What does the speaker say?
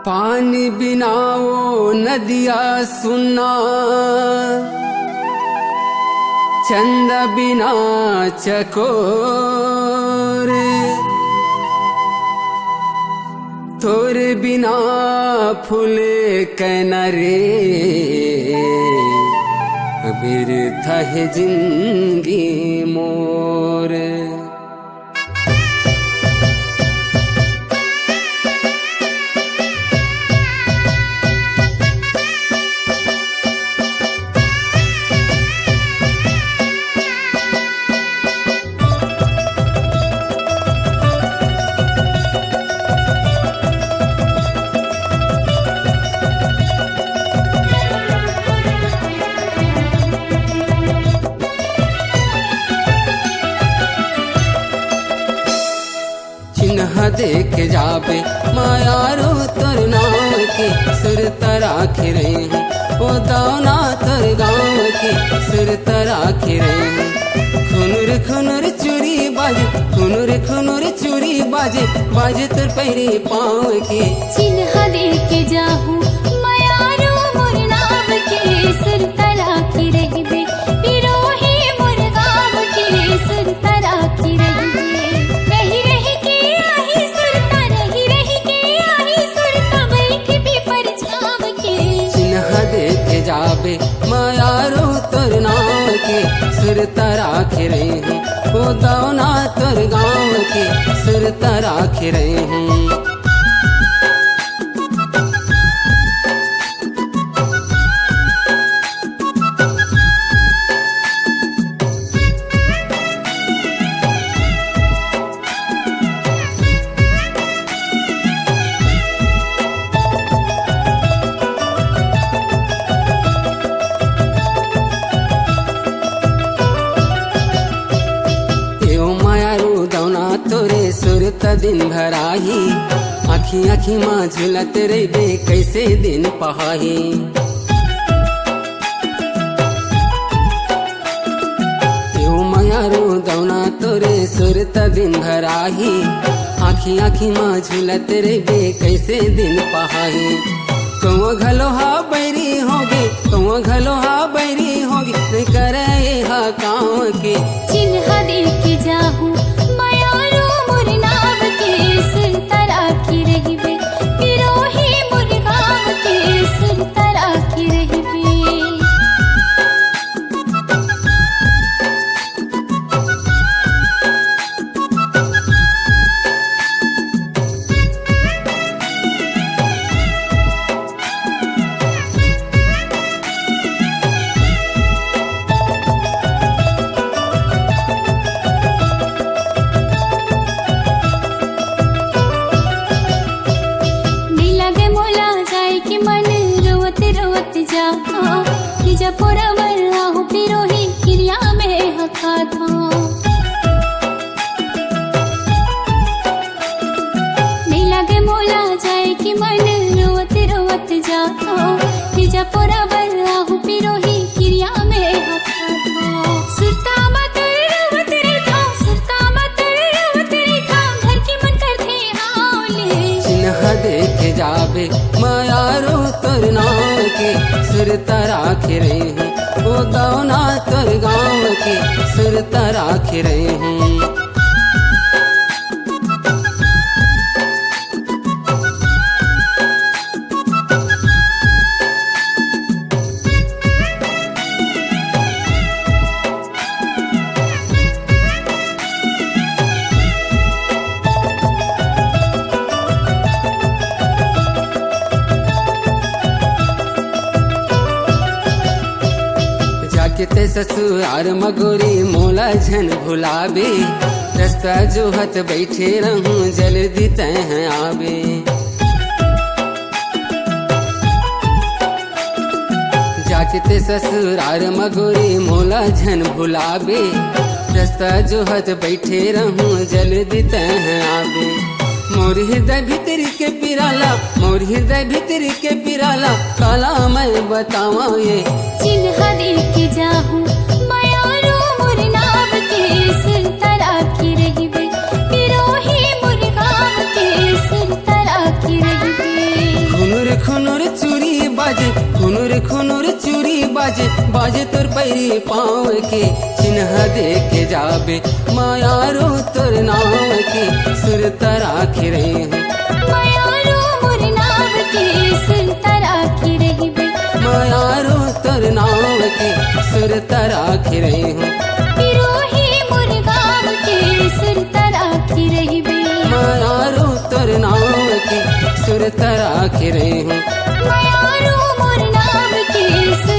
पानी बिना वो नदिया सुना, चंद बिना चकोर, तोर बिना फूल कैनरे, बिरथा है जिंदगी मोर। चिन्ह देख जाबे मायारो तोर नाम के, सुर तराख रहे हैं ओ दावना तोर गाँव के, सुर तराख रहे हैं। खुनुर खुनुर चूड़ी बाजे, खुनुर खुनुर चूड़ी बाजे, बाजे तोर पैरी पाँव के। चिन्ह देख जाहूँ मायारो मोर नाम के, सुर तराख रहबे पिरोही मोर गाँव के, सुर तराख रहबे। रही रही के आही सुरता, रही रही के आही सुरता, बैठी पीपर छाव के। चिन्ह देख जाबे मायारो तोर नाम के, सुर तराख रहे हैं ओ दावना तोर गाँव के, सुर तराख रहे हैं। तोरे सुरत दिन भराही, आखी आखी माँ झुलत रेबे कैसे दिन पहाही। यो मायारो दौना तोरे सुरत दिन भराही, आखी आखी माँ झुलत रेबे कैसे दिन पहाही। तुम घलो हा बैरी होगे, तुम घलो हा बैरी होगे, नहीं करे हा काम के। चिन्ह देख जाहूँ मायारो मोर नाम के, सुर तराख रहबे पिरोही मोर गाँव के, सुर तराख रहबे। जपोरा मरना हो पिरोही क्रिया में हका था। नहीं लगे मोला जाए कि मन रोवत रोवत जा, जपोरा मरना हो पिरोही क्रिया में हका था। सुरता मत रोवत रे था, सुरता मत रोवत रे था, घर की मन करते हावले। चिन्ह देख जाबे मायारो तोर नाम के, सुर तराख रहे हैं ओ दावना तोर गाँव के, सुर तराख रहे हैं। जाके ससुरार मगोरी मोला झन भुलाबे, रास्ता जोहत बैठे रहूं जल्दी तह आबे। जाके ससुरार मगोरी मोला झन भुलाबे, रास्ता जोहत बैठे रहूं जल्दी तह आबे। मोर हृदय भीतरी के पिराला, मोर हृदय भीतरी के पिराला, काला मैं बतावा ये। चिन्ह देख जाहूँ मायारो मोर नाम के, सुर तराख रहबे पिरोही मोर गाँव के, सुर तराख रहबे। बाजे बाजे तुर पैरी पाँव के चिन्ह दे के जाबे मायारो तुर नाव के सुर तराखी रही हूँ मायारो मोर नाव के सुर तराखी रहिबे मायारो तुर नाव के सुर तराखी रही हूँ पिरोही मोर गाँव के सुर तराखी रहिबे मायारो तुर नाव के सुर तराखी रही हूँ मायारो मोर नाव के सुर